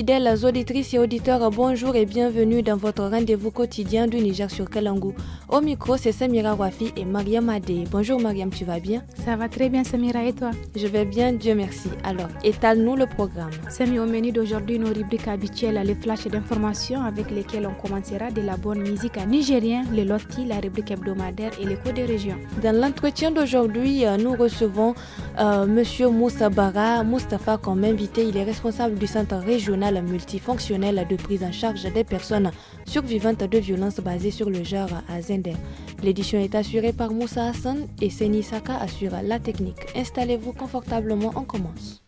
fidèles auditrices et auditeurs, bonjour et bienvenue dans votre rendez-vous quotidien du Niger sur Kalangu. Au micro, c'est Samira Wafi et Mariam Adé. Bonjour Mariam, tu vas bien? Ça va très bien Samira, et toi? Je vais bien, Dieu merci. Alors, étale-nous le programme. Samy, au menu d'aujourd'hui, nos rubriques habituelles, les flashs d'informations avec lesquels on commencera de la bonne musique nigérienne, les lotis, la rubrique hebdomadaire et l'écho des régions. Dans l'entretien d'aujourd'hui, nous recevons Monsieur Moussa Bara Mustafa comme invité. Il est responsable du centre régional multifonctionnel de prise en charge des personnes survivantes de violences basées sur le genre à Zender. L'édition est assurée par Moussa Hassan et Seni Saka assure la technique. Installez-vous confortablement, on commence.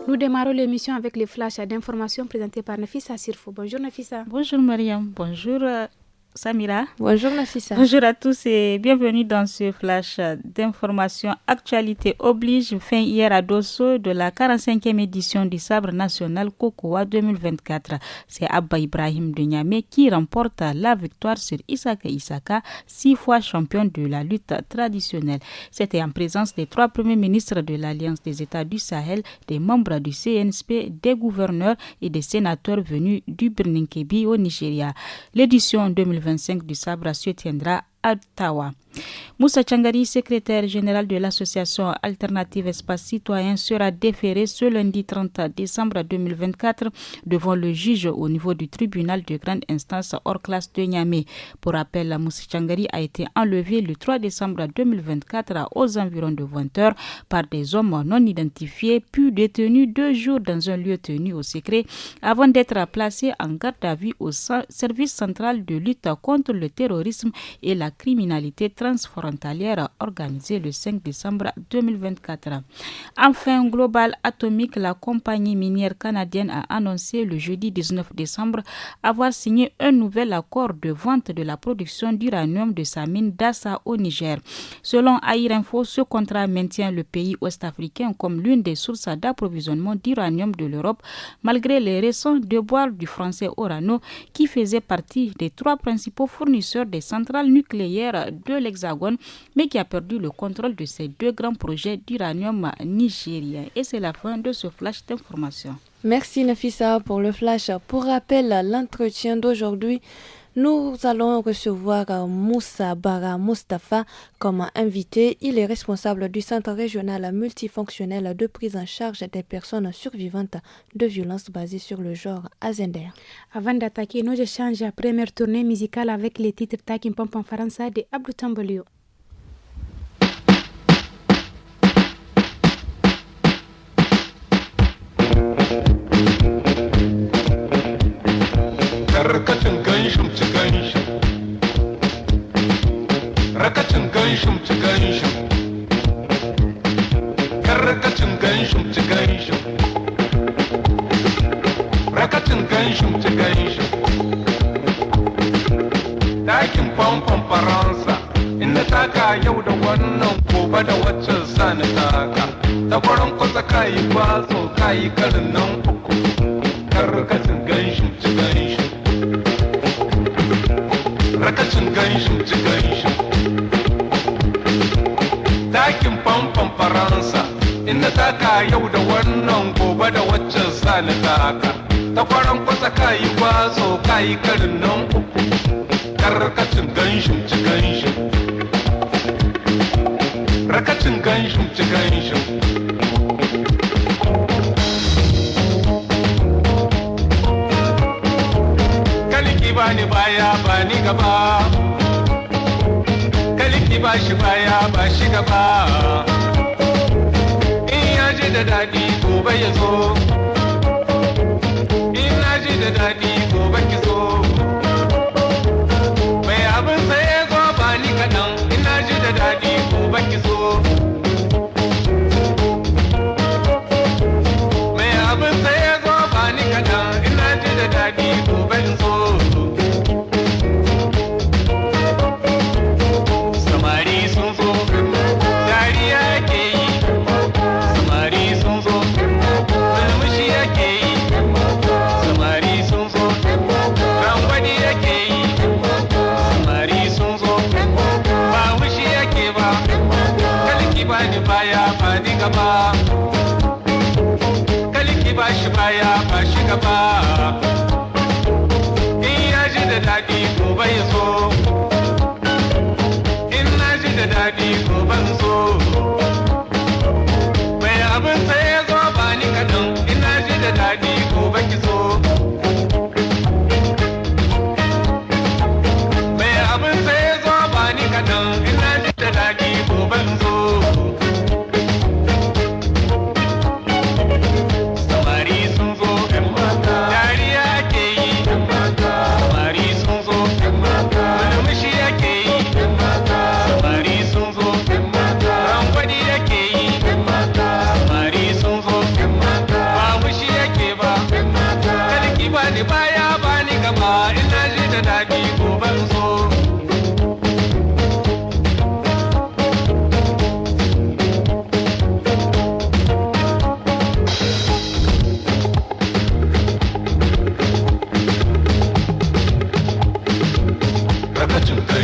Nous démarrons l'émission avec les flashs d'informations présentés par Nafissa Sirfo. Bonjour Nafissa. Bonjour Mariam, bonjour Samira. Bonjour Nafissa. Bonjour à tous et bienvenue dans ce flash d'information. Actualité oblige, fin hier à Dosso de la 45e édition du Sabre national Kokowa 2024. C'est Abba Ibrahim de Niamey qui remporte la victoire sur Isaka Isaka, 6 fois champion de la lutte traditionnelle. C'était en présence des 3 premiers ministres de l'Alliance des États du Sahel, des membres du CNSP, des gouverneurs et des sénateurs venus du Birninkebi au Nigeria. L'édition 2025 du Sabre se tiendra à Ottawa. Moussa Tchangari, secrétaire général de l'association Alternative Espace Citoyen, sera déféré ce lundi 30 décembre 2024 devant le juge au niveau du tribunal de grande instance hors classe de Niamey. Pour rappel, Moussa Tchangari a été enlevé le 3 décembre 2024 aux environs de 20 heures par des hommes non identifiés, puis détenu 2 jours dans un lieu tenu au secret avant d'être placé en garde à vue au service central de lutte contre le terrorisme et la criminalité transfrontalière organisée le 5 décembre 2024. Enfin, Global Atomic, la compagnie minière canadienne, a annoncé le jeudi 19 décembre avoir signé un nouvel accord de vente de la production d'uranium de sa mine d'Assa au Niger. Selon Air Info, ce contrat maintient le pays ouest-africain comme l'une des sources d'approvisionnement d'uranium de l'Europe, malgré les récents déboires du français Orano, qui faisait partie des 3 principaux fournisseurs des centrales nucléaires de l'Hexagone, mais qui a perdu le contrôle de ces 2 grands projets d'uranium nigérien. Et c'est la fin de ce flash d'information. Merci Nafissa pour le flash. Pour rappel, l'entretien d'aujourd'hui, nous allons recevoir Moussa Bara Mustafa comme invité. Il est responsable du centre régional multifonctionnel de prise en charge des personnes survivantes de violences basées sur le genre à Zender. Avant d'attaquer nos échanges, première tournée musicale avec les titres Takim Pam Faransa de Abdou Tambolio. Rakacin ganshum ci ganshum Karkacin ganshum ci ganshum Rakacin ganshum ci ganshum Dakin famfon Faransa inda taka yau da wannan gobe da wacce sani taka da kwaron kwasa kayi kwazo kayi karin nan uku Karkacin ganshum ci ganshum Rakacin ganshum ci ganshum Dakin famfon Faransa inda taka yau da wannan gobe da waccan sani taka ta kwaran kwasa kayi kwazo kayi karin nan uku karkacin ganshum ci ganshum Rakacin ganshum ci ganshum Kaliki bani baya bani gaba Kaliki ba shi baya ba shi gaba in ya ji da daɗi gobe ya zo in na ji da daɗi gobe ki zo mai abin sai zo ba ni kaɗan in na ji da daɗi gobe ki zo mai abin sai zo ba ni kaɗan in na ji da daɗi gobe in zo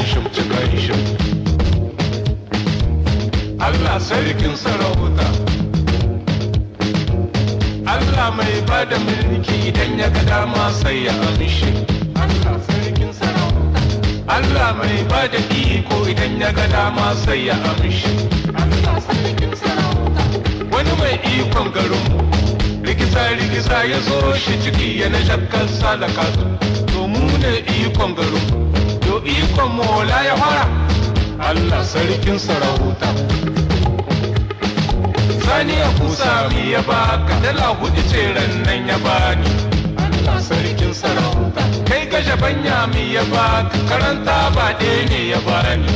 ganshim ci ganshim. Allah sarkin sarauta, Allah mai bada mulki idan ya ga dama sai ya amshi. Allah sarkin sarauta, Allah mai bada iko idan ya ga dama sai ya amshi. Allah sarkin sarauta, wani mai ikon garinmu rigisa ya zo shi ciki yana shakkar salakatu. To mu ne ikon garinmu, to ikon mola ya fara. Allah sarkin sarauta, sani ya kusa mi ya baka dala hudu ce nan ya bani. Allah sarkin sarauta, kai ga jabanya mi ya baka karanta ba ɗaya ne ya bani.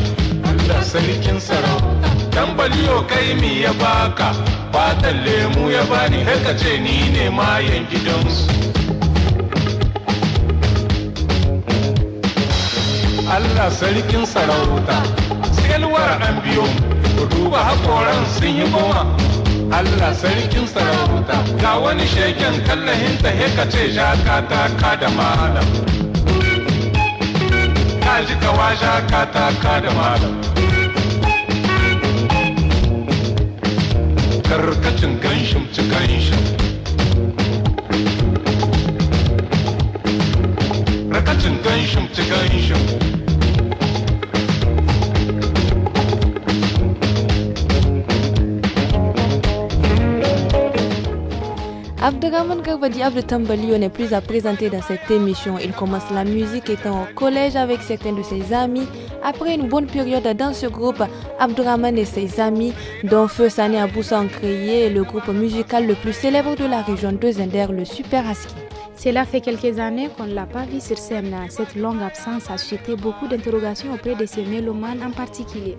Allah sarkin sarauta, dan baliyo kai mi ya baka fatan lemu ya bani. Har ka ce ni ne mayan gidansu. Allah sarkin sarauta, selwar an biyo ku duba hakoran sun yi goma. Allah sarkin sarauta, ga wani sheken kallahin ta heka ce shaka ta ka da malam. Ka ji kawa shaka ta ka da malam. Karkacin ganshim ci ganshim, rakacin ganshim ci ganshim. Abderrahmane Garba Diable Tambalio n'est plus à présenter dans cette émission. Il commence la musique étant au collège avec certains de ses amis. Après une bonne période dans ce groupe, Abderrahmane et ses amis, dont Feu Sani Aboussa, ont créé le groupe musical le plus célèbre de la région de Zender, le Super Aski. Cela fait quelques années qu'on ne l'a pas vu sur scène. Cette longue absence a suscité beaucoup d'interrogations auprès de ces mélomanes en particulier.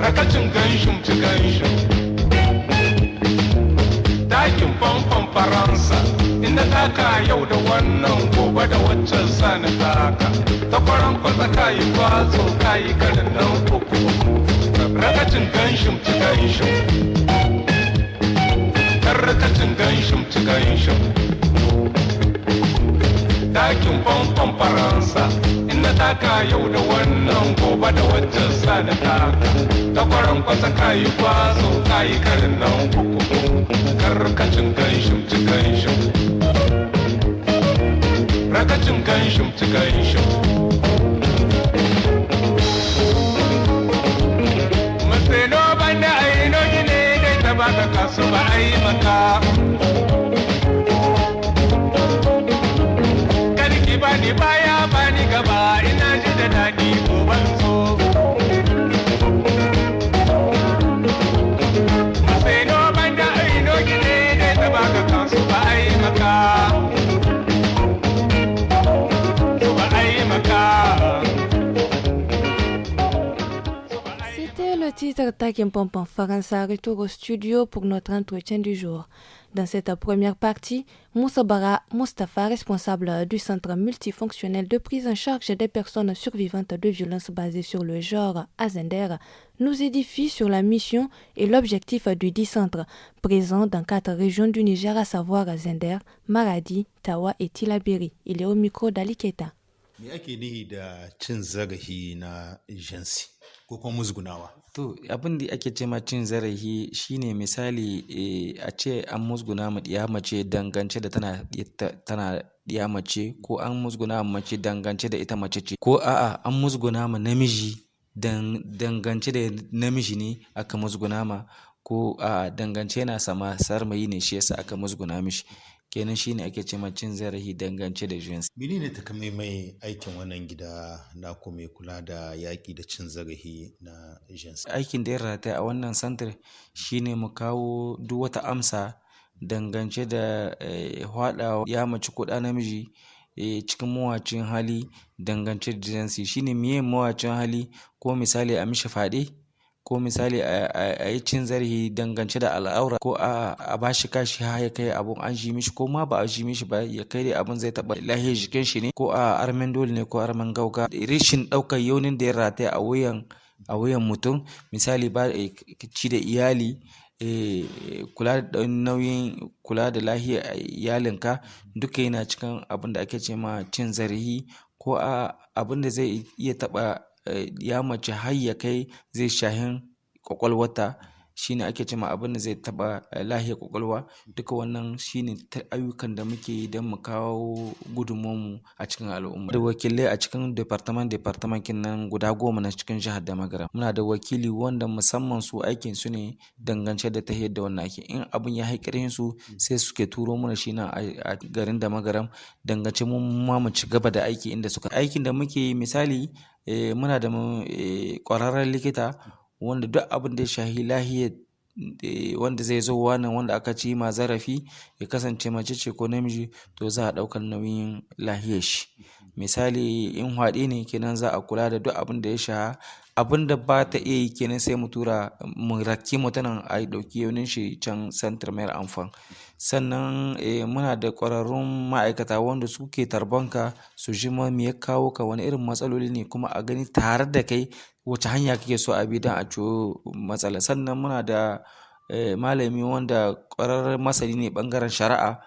Rakacin ganshim ci ganshim, dakin famfon Faransa, inda taka yau da wannan gobe da waccan sani taka. Ta kwaran kwasa kayi kwazo kayi garin nan uku. Rakacin ganshim ci ganshim, rakacin ganshim ci ganshim, dakin famfon Faransa, inda taka yau da wannan gobe da waccan sani taka. Ta kwaran kwasa kayi kwazo kayi garin nan uku. Karkacin ganshim ci ganshim, rakacin ganshim ci ganshim. Maseno banda aino gine dai ta baka kasu ba ai maka. Karki bani baya bani gaba ina ji da daɗi ko ban so. C'était le titre Takim Pompon Faransa. Retour au studio pour notre entretien du jour. Dans cette première partie, Moussa Bara Mustafa, responsable du centre multifonctionnel de prise en charge des personnes survivantes de violences basées sur le genre à Zender, nous édifie sur la mission et l'objectif du dit centre, présent dans 4 régions du Niger, à savoir Zender, Maradi, Tawa et Tilaberi. Il est au micro d'Ali Keita. Me ake nihi da cin zarafi na jinsi ko kuma musgunawa? To abin da ake ce ma cin zarafi shine misali a ce an musguna ma ɗiya mace dangance da tana ɗiya mace, ko an musguna ma mace dangance da ita mace ce, ko a'a an musguna ma namiji dangance da namiji ne aka musguna ma, ko a'a dangance yana sama sarmayi ne shi yasa aka musguna mishi. Kenan shine ake ce ma cin zarafi dangance da jinsi. Menene takamaimai aikin wannan gida naku mai kula da yaƙi da cin zarafi na jinsi? Aikin da ya rataya a wannan santar shine mu kawo duk wata amsa dangance da hwada ya mace ko ɗa namiji cikin mawacin hali dangance da jinsi. Shine miye mawacin hali, ko misali a mishi faɗe, ko misali a yi cin zarafi dangance da al'aura, ko a ba shi kashi ha ya kai abun an ji mishi, ko ma ba a ji mishi ba ya kai dai abun zai taɓa lahiyar jikin shi ne, ko a armen dole ne ko armen gauga. Rishin ɗaukar yaunin da ya rataya a wuyan a wuyan mutum, misali ba ci da iyali, kula da nauyin kula da lahiyar iyalinka, duka yana cikin abin da ake ce ma cin zarafi, ko abin da zai iya taɓa ya mace har ya kai zai shahin ƙwaƙwalwata, shine ake ce ma abin da zai taɓa lahiyar ƙwaƙwalwa. Duka wannan shine ayyukan da muke yi don mu kawo gudunmuwarmu a cikin al'umma. Da wakilai a cikin departament nan guda 10 na cikin jihar da Magaram. Muna da wakili wanda musamman su aikin su ne dangance da tahiyar da wannan aiki. In abin ya haƙarin su sai suke turo mana shi nan a garin da Magaram, dangance mu ma mu ci gaba da aiki inda suka. Aikin da muke yi misali, muna da ƙwararren likita wanda duk abin da ya shahi lahiyar wanda zai zo wannan wanda aka ci ma zarafi, ya kasance mace ce ko namiji, to za a ɗaukar nauyin lahiyar shi. Misali in hwaɗe ne kenan za a kula da duk abin da ya shaha, abin da ba ta iya yi kenan sai mu tura mu rakki mutanen a ɗauki yaunin shi can santar mayar amfan. Sannan muna da ƙwararrun ma'aikata wanda suke tarbanka su ji ma me ya kawo ka, wani irin matsaloli ne, kuma a gani tare da kai wace hanya kake so a bi don a ciwo matsala. Sannan muna da malami wanda ƙwararren masani ne ɓangaren shari'a,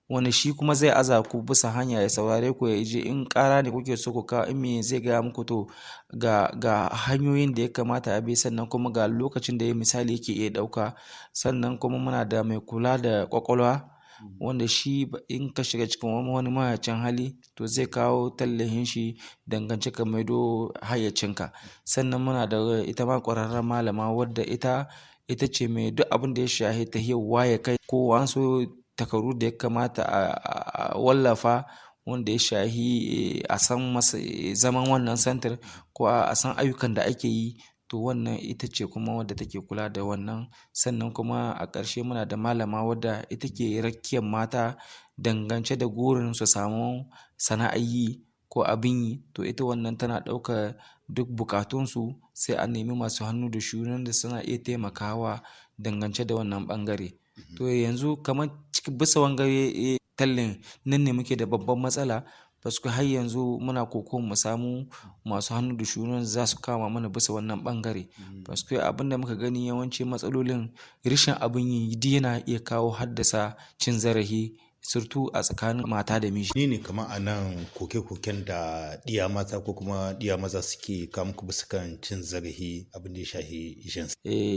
wanda shi kuma zai aza ku bisa hanya ya saurare ku, ya je in ƙara ne kuke so ku kawo, in me zai gaya muku to ga hanyoyin da ya kamata a bi, sannan kuma ga lokacin da ya misali yake iya ɗauka. Sannan kuma muna da mai kula da ƙwaƙwalwa, wanda shi in ka shiga cikin wani mayacin hali to zai kawo tallahin shi dangance ka maido hayyacinka. Sannan muna da ita ma ƙwararren malama wadda ita ce mai duk abin da ya shahi tahiyar waye kai, ko wasu takardu da ya kamata a wallafa wanda ya shahi a san masa zaman wannan santar, ko a san ayyukan da ake yi, to wannan ita ce kuma wadda take kula da wannan. Sannan kuma a ƙarshe muna da malama wadda ita ke rakkiyar mata dangance da gurin su samu sana'ar yi ko abin yi, to ita wannan tana ɗaukar duk bukatunsu, sai a nemi masu hannu da shuni da suna iya taimakawa dangance da wannan ɓangare. To yanzu kamar bisa wangare tallin nan ne muke da babban matsala, basu har yanzu muna kokon mu samu masu hannu da shuni za su kama mana bisa wannan ɓangare. Basu abin da muka gani yawanci matsalolin rashin abin yi yana iya kawo haddasa cin zarafi, surtu a tsakanin mata da miji. Ne kamar a nan koke-koken da ɗiya mata ko kuma ɗiya maza suke kama ku bisa kan cin zarafi abin da ya shahi jinsi.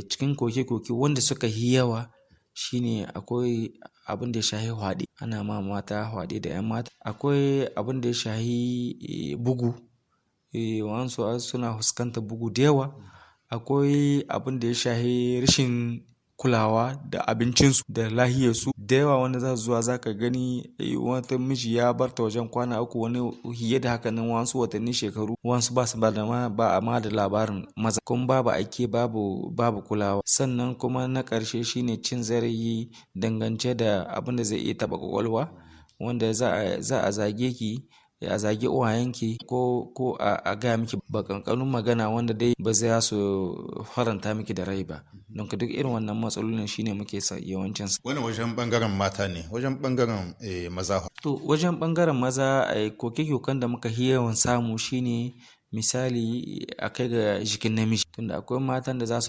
Cikin koke-koke wanda suka yi yawa shine akwai abin da ya shahi hwaɗe, ana ma mata hwaɗe da 'yan mata. Akwai abin da ya shahi bugu, wasu suna fuskantar bugu da yawa. Akwai abin da ya shahi rashin kulawa da abincinsu da lahiyarsu da yawa, wanda za su zuwa za ka gani wata miji ya bar ta wajen kwana 3, wani hiye da haka nan, wasu watanni, shekaru, wasu ba su ba a ma da labarin maza, kuma babu aike, babu kulawa. Sannan kuma na ƙarshe shine cin zarafi dangance da abin da zai iya taɓa ƙwaƙwalwa, wanda za a zage ki, a zage uwayenki, ko a gaya miki bakankanun magana wanda dai ba za su faranta miki da rai ba. Don duk irin wannan matsalolin shine muke sa yawancin sa. Wani wajen bangaren mata ne, wajen bangaren maza. To wajen bangaren maza, koke-koken da muka yawan samu shine misali a kai ga jikin namiji, tunda akwai matan da za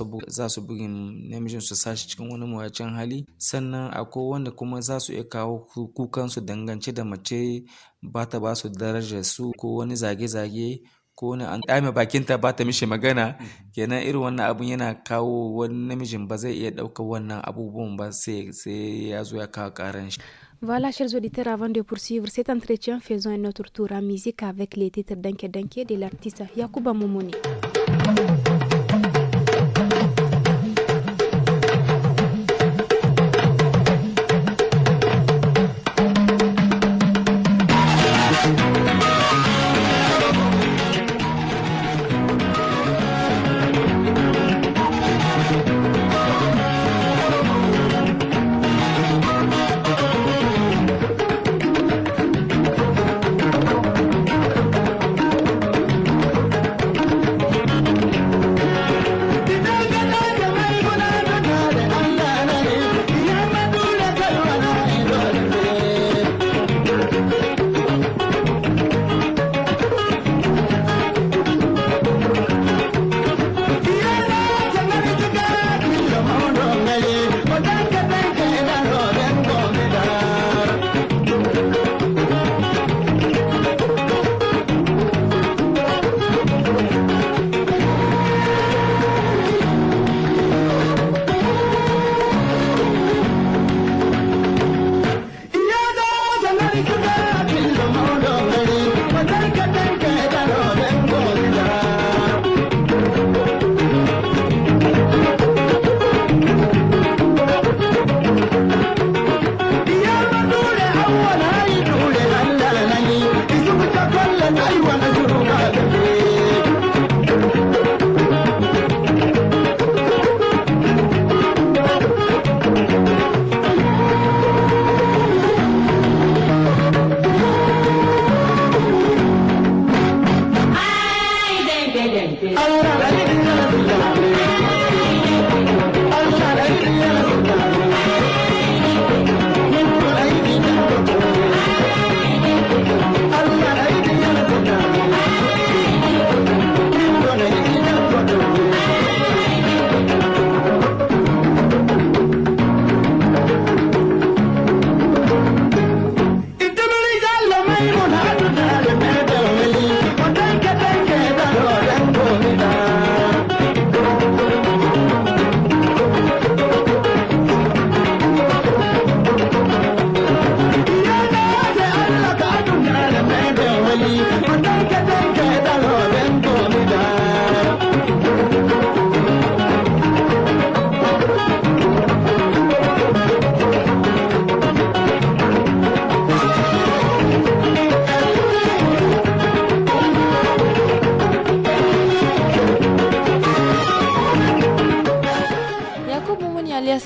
su bugin namijin su sashi cikin wani mawuyacin hali. Sannan akwai wanda kuma za su iya kawo kukansu dangance da mace ba ta ba su darajar su, ko wani zage-zage, ko wani an ɗame bakinta ba ta mishi magana. Kenan irin wannan abun yana kawo wani namijin ba zai iya ɗaukar wannan abubuwan ba, sai ya zo ya kawo ƙaran shi. Voilà, chers auditeurs, avant de poursuivre cet entretien, faisons un autre tour en musique avec les titres Danke Danke de l'artiste Yakuba Momoni.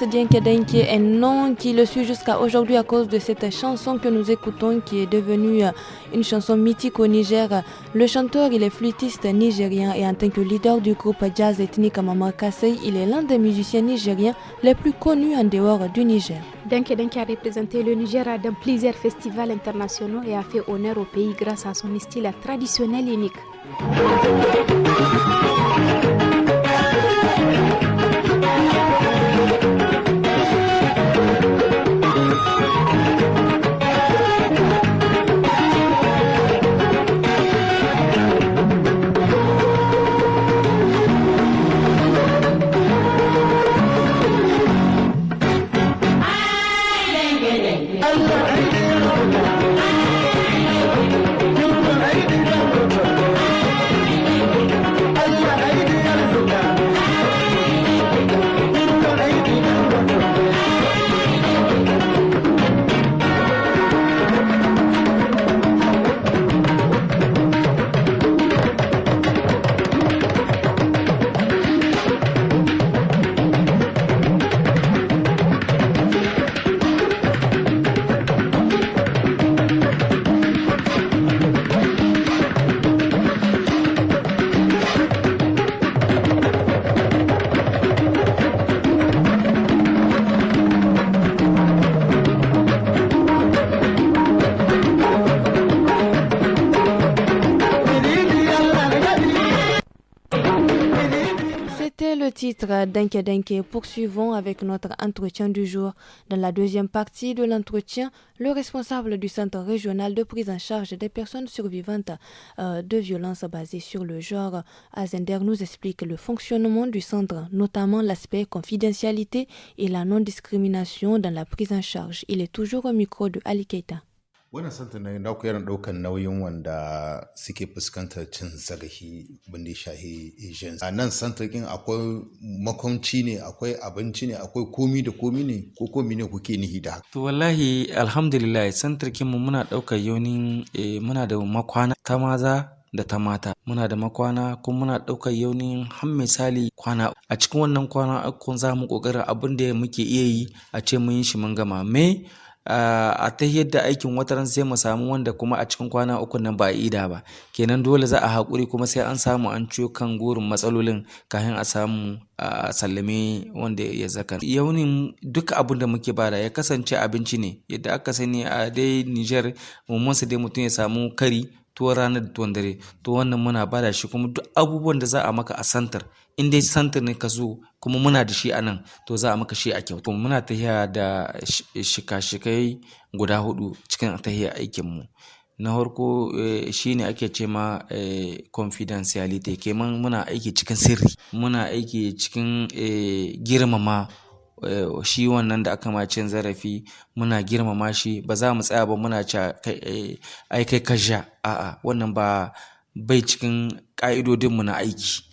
Dienke Denke, un nom qui le suit jusqu'à aujourd'hui à cause de cette chanson que nous écoutons qui est devenue une chanson mythique au Niger. Le chanteur, il est flûtiste nigérien et en tant que leader du groupe jazz ethnique Mama Kasei, il est l'un des musiciens nigériens les plus connus en dehors du Niger. Denke Denke a représenté le Niger dans plusieurs festivals internationaux et a fait honneur au pays grâce à son style traditionnel unique. Titre Denke Denke. Poursuivons avec notre entretien du jour. Dans la deuxième partie de l'entretien, le responsable du centre régional de prise en charge des personnes survivantes de violences basées sur le genre à Zender nous explique le fonctionnement du centre, notamment l'aspect confidentialité et la non-discrimination dans la prise en charge. Il est toujours au micro de Ali Keita. Wannan santa na yana ɗaukan nauyin wanda suke fuskantar cin zarafi bindi shahi agents. A nan santarkin akwai makwamci ne, akwai abinci ne, akwai komi da komi ne, ko komi ne kuke nihi da haka? To wallahi alhamdulillah santarkin mu muna ɗaukar yaunin muna da makwana ta maza da ta mata. Muna da makwana kuma muna ɗaukar yaunin har misali kwana. A cikin wannan kwana akon za mu ƙoƙarin abin da muke iya yi a ce mun yi shi mun gama. A ta yadda aikin wataran sai mu samu wanda kuma a cikin kwana uku nan ba a ida ba, kenan dole za a haƙuri kuma sai an samu an ciyo kan gurin matsalolin kafin a samu a sallame wanda ya zaka. Yaunin duka abin da muke bada ya kasance abinci ne, yadda aka sani a dai Niger mummunsa dai mutum ya samu kari tuwon rana da tuwon dare, to wannan muna bada shi kuma duk abubuwan da za a maka a santar in dai santar ne ka zo kuma muna da shi a nan to za a maka shi a kyauta. Muna tahiya da shika-shikai guda 4 cikin tahiya aikinmu. Na farko shi ne ake ce ma confidentiality, kenan muna aiki cikin sirri, muna aiki cikin girmama shi wannan da aka macin zarafi, muna girmama shi, ba za mu tsaya ba muna ce ai kai ka sha, a'a wannan ba bai cikin ƙa'idodinmu na aiki.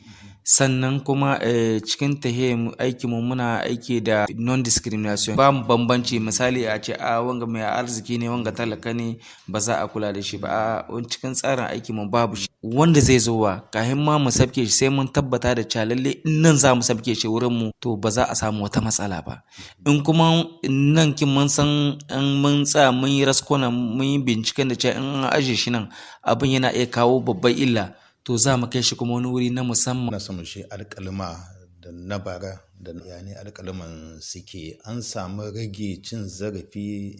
Sannan kuma cikin tahiyar aikinmu muna aiki da non-discrimination, ba mu bambanci misali a ce a wanga mai arziki ne wanga talaka ne ba za a kula da shi ba, a cikin tsarin aikinmu babu shi. Wanda zai zo wa kafin ma mu sabke shi sai mun tabbata da cewa lalle in nan za mu sabke shi wurin mu to ba za a samu wata matsala ba. In kuma nan kin mun san in mun tsaya mun yi raskona mun yi binciken da cewa in an aje shi nan abin yana iya kawo babban illa, to za mu kai shi kuma wani wuri na musamman. Na samu shi alƙalma da na bara da yani alƙalman suke an samu rage cin zarafi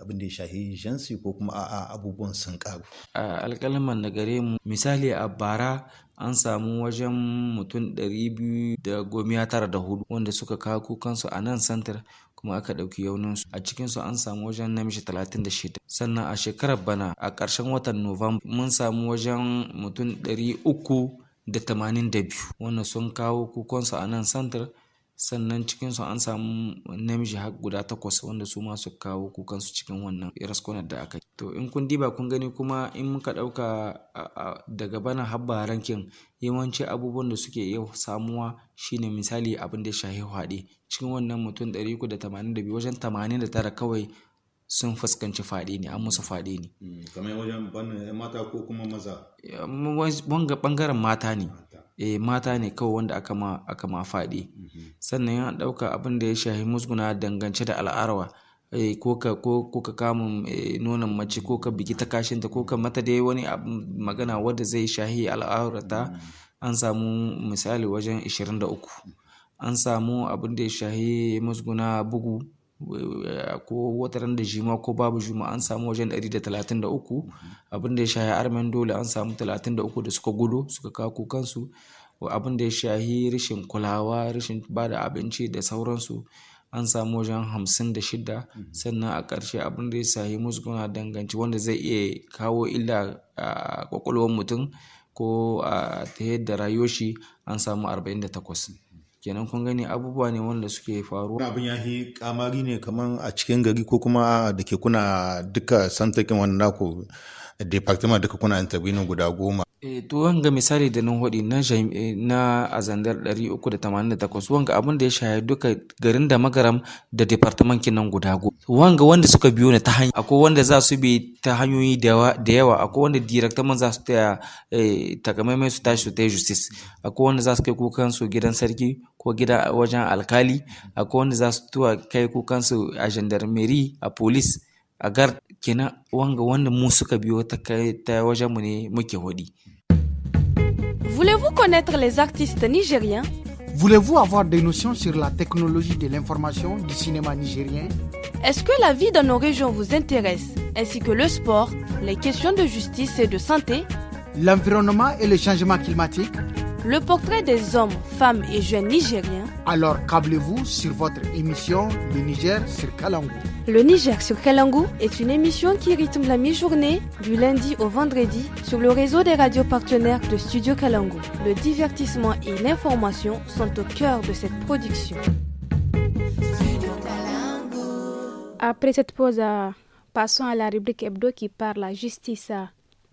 abin da ya shahi jinsi ko kuma a'a abubuwan sun ƙaru. Alƙalman da gare mu misali a bara an samu wajen mutum 294 wanda suka kawo kukansu a nan santar kuma aka ɗauki yauninsu. A cikinsu an samu wajen namiji 36. Sannan a shekarar bana a ƙarshen watan Nuwamba mun samu wajen mutum 382 wanda sun kawo kukansu a nan santar. Sannan cikinsu an samu namiji har guda 8 wanda su ma su kawo kukansu cikin wannan raskonar da aka yi. To in kun diba kun gani kuma in muka ɗauka daga bana habba rankin yawanci abubuwan da suke yau samuwa shine misali abin da ya shahi haɗe. Cikin wannan mutum 382 wajen 89 kawai sun fuskanci faɗi ne, an musu faɗi ne. Kamar wajen mata ko kuma maza? Wanga ɓangaren mata ne. Mata ne kawai wanda aka ma faɗi. Sannan yana ɗauka abin da ya shahi musguna dangance da al'arwa. Ko ka kama nonon mace ko ka bigi ta kashinta ko ka mata dai wani magana wadda zai shahi al'aurata an samu misali wajen 23. An samu abin da ya shahi musguna bugu ko wataran da jima ko babu juma an samu wajen 133. Abin da ya shahi armen dole an samu 33 da suka gudu suka kawo kukansu. Abin da ya shahi rashin kulawa rashin bada abinci da sauransu an samu wajen 56. Sannan a ƙarshe abin da ya shahi musguna danganci wanda zai iya kawo illa a ƙwaƙwalwar mutum ko ta yadda rayuwar shi an samu 48. Kenan kun gani abubuwa ne wanda suke faruwa. Abin ya yi kamari ne kamar a cikin gari ko kuma da ke kuna duka santakin wannan naku department duka kuna interview guda 10. To wanga misali da nan hudi na azandar 388 wanga abin da ya shahi duka garin da magaram da department kinan guda 10. Wanga wanda suka biyo ne ta hanya akwai wanda za su bi ta hanyoyi da yawa akwai wanda directement za su taya takamaimai su tashi su taya justice akwai wanda za su kai kukan su gidan sarki ko gida wajen alkali akwai wanda za su tuwa kai kukan su a gendarmerie a police a gar kenan wanga wanda mu suka biyo ta wajen mu ne muke hudi. Voulez-vous connaître les artistes nigériens? Voulez-vous avoir des notions sur la technologie de l'information du cinéma nigérien? Est-ce que la vie dans nos régions vous intéresse, ainsi que le sport, les questions de justice et de santé? L'environnement et le changement climatique? Le portrait des hommes, femmes et jeunes nigériens? Alors câblez-vous sur votre émission Le Niger sur Kalangu. Le Niger sur Kalangu est une émission qui rythme la mi-journée du lundi au vendredi sur le réseau des radios partenaires de Studio Kalangu. Le divertissement et l'information sont au cœur de cette production. Après cette pause, passons à la rubrique hebdo qui parle la justice.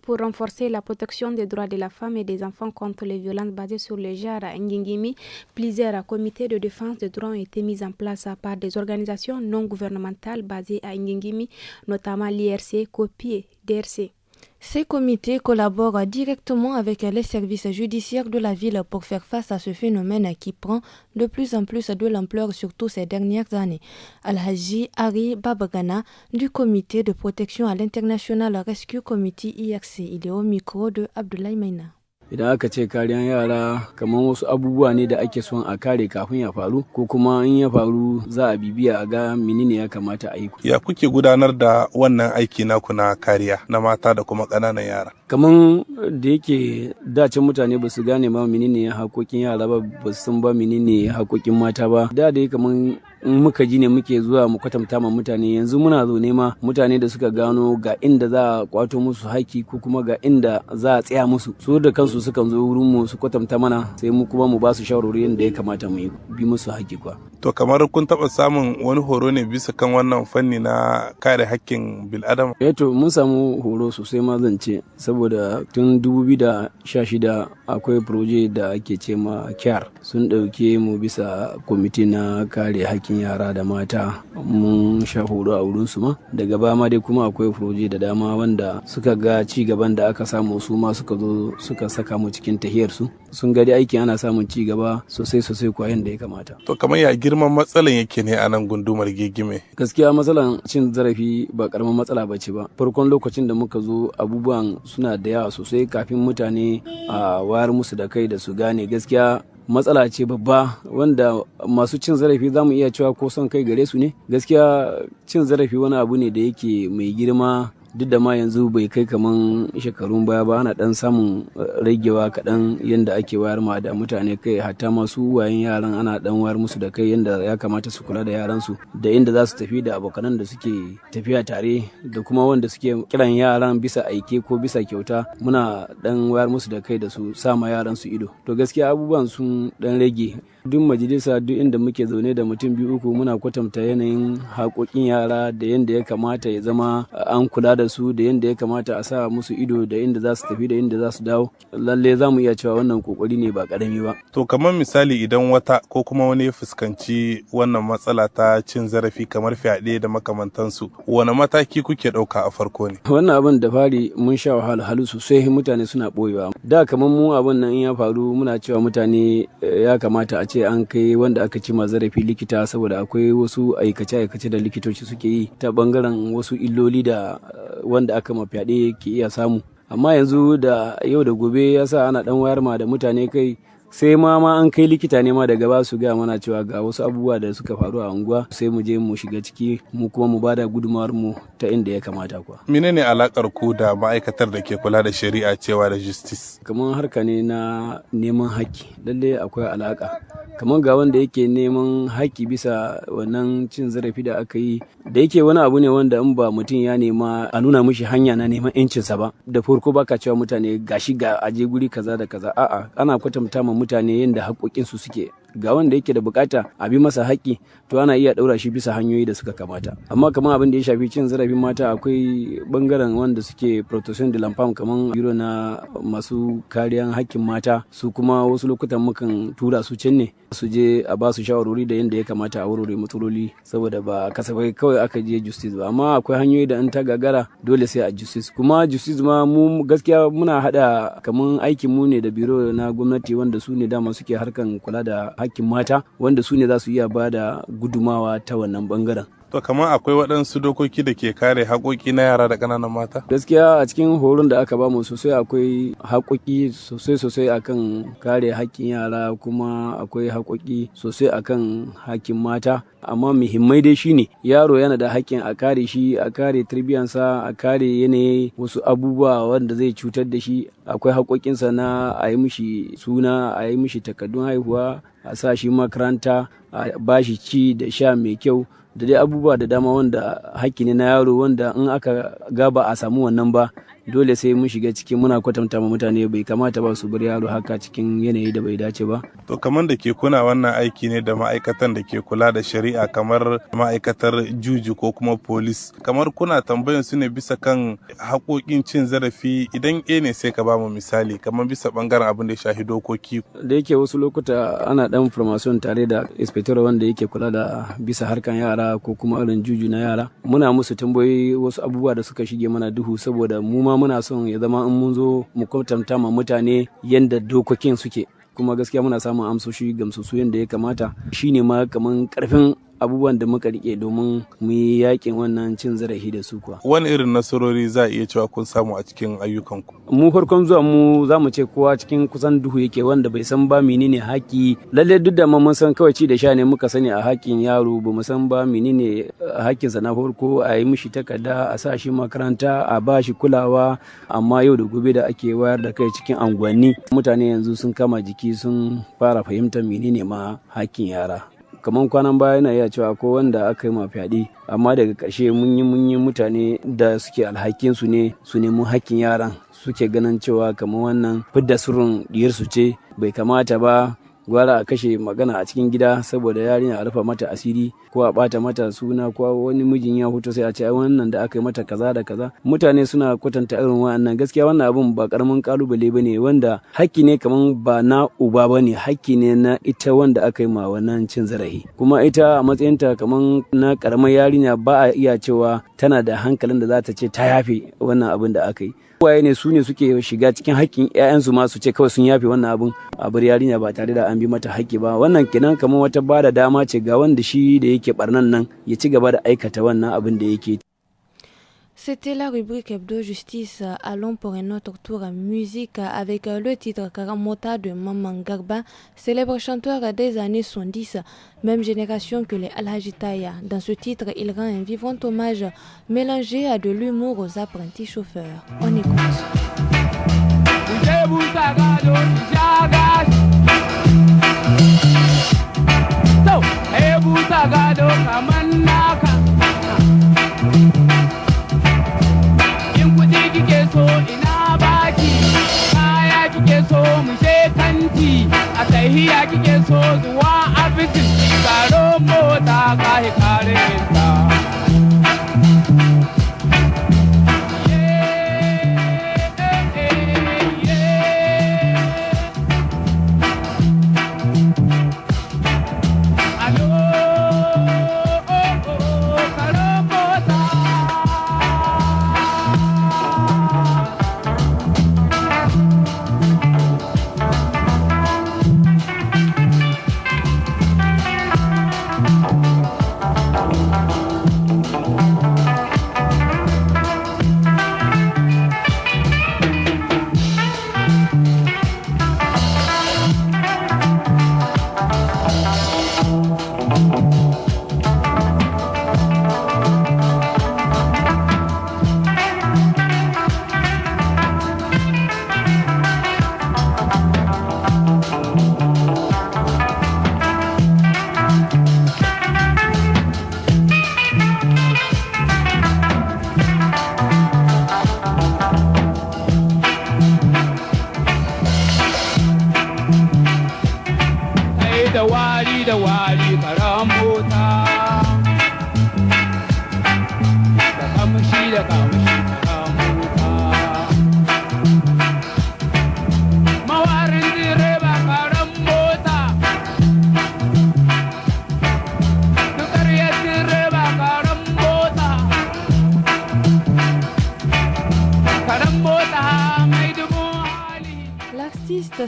Pour renforcer la protection des droits de la femme et des enfants contre les violences basées sur le genre à Ngingimi, plusieurs comités de défense des droits ont été mis en place par des organisations non gouvernementales basées à Ngingimi, notamment l'IRC, COPI et DRC. Ces comités collaborent directement avec les services judiciaires de la ville pour faire face à ce phénomène qui prend de plus en plus de l'ampleur surtout ces dernières années. Al-Haji Ari Babagana du comité de protection à l'International Rescue Committee IRC, il est au micro de Abdoulaye Maina. Idan aka ce kariyan yara kamar wasu abubuwa ne da ake son a kare kafin ya faru ko kuma in ya faru za a bibiya a ga menene ya kamata a yi. Ya kuke gudanar da wannan aiki naku na kariya na mata da kuma ƙananan yara? Kaman da yake dacin mutane ba su gane ma menene haƙoƙin yara ba ba su san ba menene haƙoƙin mata ba. Da dai kaman in muka ji ne muke zuwa mu kwatanta ma mutane yanzu muna zo nema mutane da suka gano ga inda za a kwato musu haƙi ko kuma ga inda za a tsaya musu su da kansu sukan zo wurin mu su kwatanta mana sai mu kuma mu ba su shawarwari yadda ya kamata mu bi musu haƙi kwa. To kamar kun taɓa samun wani horo ne bisa kan wannan fanni na kare haƙƙin bil'adama? To mun samu horo sosai ma zan ce saboda tun 2016 akwai proje da ake ce ma KYAR sun ɗauke mu bisa kwamiti na kare haƙƙin hakkin yara da mata mun sha horo a wurin su ma. Daga baya ma dai kuma akwai proje da dama wanda suka ga ci gaban da aka samu, su ma suka zo suka saka mu cikin tahiyar su. Sun ga dai aikin ana samun ci gaba sosai kwa yanda ya kamata. To kamar ya girman matsalan yake ne a nan gundumar Gegime? Gaskiya matsalan cin zarafi ba karamin matsala bace ba. Farkon lokacin da muka zo abubuwan suna da yawa sosai kafin mutane a wayar musu da kai da su gane. Gaskiya matsala ce babba wanda masu cin zarafi za mu iya cewa ko son kai gare su ne. Gaskiya cin zarafi wani abu ne da yake mai girma, duk da ma yanzu bai kai kaman shekarun baya ba, ana dan samun ragewa kaɗan yadda ake wayar ma da mutane kai, hatta masu wayan yaran ana dan wayar musu da kai yadda ya kamata su kula da yaransu da inda za su tafi da abokanan da suke tafiya tare da kuma wanda suke kiran yaran bisa aike ko bisa kyauta, muna dan wayar musu da kai da su sama yaran su ido. To gaskiya abubuwan sun dan rage. Duk majalisa duk inda muke zaune da mutum 2-3 muna kwatanta yanayin haƙoƙin yara da yadda ya kamata ya zama an kula da su, da yadda ya kamata a sa musu ido da inda za su tafi da inda za su dawo. Lalle za mu iya cewa wannan kokari ne ba ƙarami ba. To kamar misali idan wata ko kuma wani ya fuskanci wannan matsala ta cin zarafi kamar fyaɗe da makamantansu, wani mataki kuke ɗauka a farko ne? Wannan abin da fari mun sha wahalhalu sosai, mutane suna ɓoyewa. Da kamar mu abin nan in ya faru muna cewa mutane ya kamata a ce an kai wanda aka ci zarafi likita, saboda akwai wasu aikace-aikace da likitoci suke yi ta bangaren wasu illoli da wanda aka ma fyaɗe ke iya samu. Amma yanzu da yau da gobe ya sa ana dan wayar ma da mutane kai, sai ma an kai likita ne ma daga ba su ga mana cewa ga wasu abubuwa da suka faru a unguwa, sai mu je mu shiga ciki mu kuma mu bada gudunmawar mu ta inda ya kamata kuwa. Menene alakar ku da ma'aikatar da ke kula da shari'a cewa da justice? Kamar harka ne na neman haƙƙi, lalle akwai alaka. Kamar ga wanda yake neman haƙƙi bisa wannan cin zarafi da aka yi, da yake wani abu ne wanda in ba mutum ya nema a nuna mishi hanya na neman yancinsa ba, da farko baka cewa mutane gashi ga aje guri kaza da kaza, a'a ana kwatanta ma mutane yadda haƙoƙinsu suke. Ga wanda yake da bukata a bi masa haƙƙi, to ana iya ɗaura shi bisa hanyoyi da suka kamata. Amma kamar abin da ya shafi cin zarafin mata, akwai bangaren wanda suke protection de l'enfant kamar biro na masu kariyan haƙƙin mata, su kuma wasu lokutan mukan tura su can ne su je a ba su shawarwari da yadda ya kamata a warware matsaloli, saboda ba kasafai kawai aka je justice ba. Amma akwai hanyoyi da in ta gagara dole sai a justice. Kuma justice ma mu gaskiya muna hada kamar aikin mu ne da biro na gwamnati wanda su ne dama suke harkan kula da hakkin mata, wanda su ne za su iya ba da gudumawa ta wannan bangaren. To kamar akwai waɗansu dokoki da ke kare haƙoƙi na yara da ƙananan mata? Gaskiya a cikin horon da aka bamu sosai akwai haƙoƙi sosai akan kare haƙƙin yara, kuma akwai haƙoƙi sosai akan haƙƙin mata. Amma muhimmai dai shine yaro yana da haƙƙin a kare shi, a kare tarbiyyansa, a kare yanayi wasu abubuwa wanda zai cutar da shi. Akwai haƙoƙinsa na a yi mishi suna, a yi mishi takardun haihuwa, a sa shi makaranta, a ba shi ci da sha mai kyau, da dai abubuwa da dama wanda haƙƙi ne na yaro, wanda in aka gaba a samu wannan ba, dole sai mun shiga cikin muna kwatanta ma mutane bai kamata ba su bar yaro haka cikin yanayi da bai dace ba. To kamar da ke kuna wannan aiki ne da ma'aikatan da ke kula da shari'a kamar ma'aikatar juji ko kuma polis, kamar kuna tambayan su ne bisa kan haƙoƙin cin zarafi, idan ne sai ka ba mu misali kamar bisa bangaren abin da ya shafi dokoki. Da yake wasu lokuta ana dan formation tare da inspector wanda yake kula da bisa harkan yara ko kuma irin juju na yara, muna musu tambayoyi wasu abubuwa da suka shige mana duhu, saboda mu ma muna son ya zama in mun zo mu kwatanta ma mutane yadda dokokin suke, kuma gaskiya muna samun amsoshi gamsusu yadda ya kamata. Shine ma kaman karfin abubuwan da muka rike domin mu yi yakin wannan cin zarafi da su kuwa. Wani irin nasarori za a iya cewa kun samu a cikin ayyukanku? Mu farkon zuwa mu za mu ce kowa cikin kusan duhu yake, wanda bai san ba menene haƙi. Lalle duk da mun san kawai ci da sha ne muka sani a haƙin yaro, ba mu san ba menene haƙinsa na farko, a yi mishi takarda, a sa shi makaranta, a ba shi kulawa. Amma yau da gobe da ake wayar da kai cikin unguwanni, mutane yanzu sun kama jiki, sun fara fahimtar menene ma haƙin yara. Kamar kwanan baya yana iya cewa ko wanda aka yi ma fyaɗe, amma daga ƙarshe mun yi mutane da suke alhakinsu ne su nemi hakkin yaran, suke ganin cewa kamar wannan fidda sirrin diyarsu ce bai kamata ba, gwara a kashe magana a cikin gida saboda yarinya a rufa mata asiri ko a bata mata suna ko wani mijin ya fito sai a ce wannan da aka yi mata kaza da kaza. Mutane suna kwatanta irin wannan, gaskiya wannan abun ba karamin kalubale bane wanda hakki ne kaman ba na uba bane, hakki ne na ita wanda aka yi ma wannan cin zarafi. Kuma ita a matsayinta kaman na karamar yarinya ba a iya cewa tana da hankalin da za ta ce ta yafe wannan abin da aka yi. Waye ne su ne suke shiga cikin hakkin 'ya'yansu ma su ce kawai sun yafe wannan abin a bar yarinya ba tare da an bi mata hakki ba. Wannan kenan kamar wata bada dama ce ga wanda shi da yake barnan nan ya ci gaba da aikata wannan abin da yake. C'était la rubrique Hebdo Justice. Allons pour un autre tour en musique avec le titre Karamota de Maman Garba, célèbre chanteur des années 70, même génération que les Alhajitaya. Dans ce titre, il rend un vivant hommage mélangé à de l'humour aux apprentis chauffeurs. On écoute. Kike so ina baki kaya kike so mu je kanti a tahiya kike so zuwa abisin karo mota kai kare ta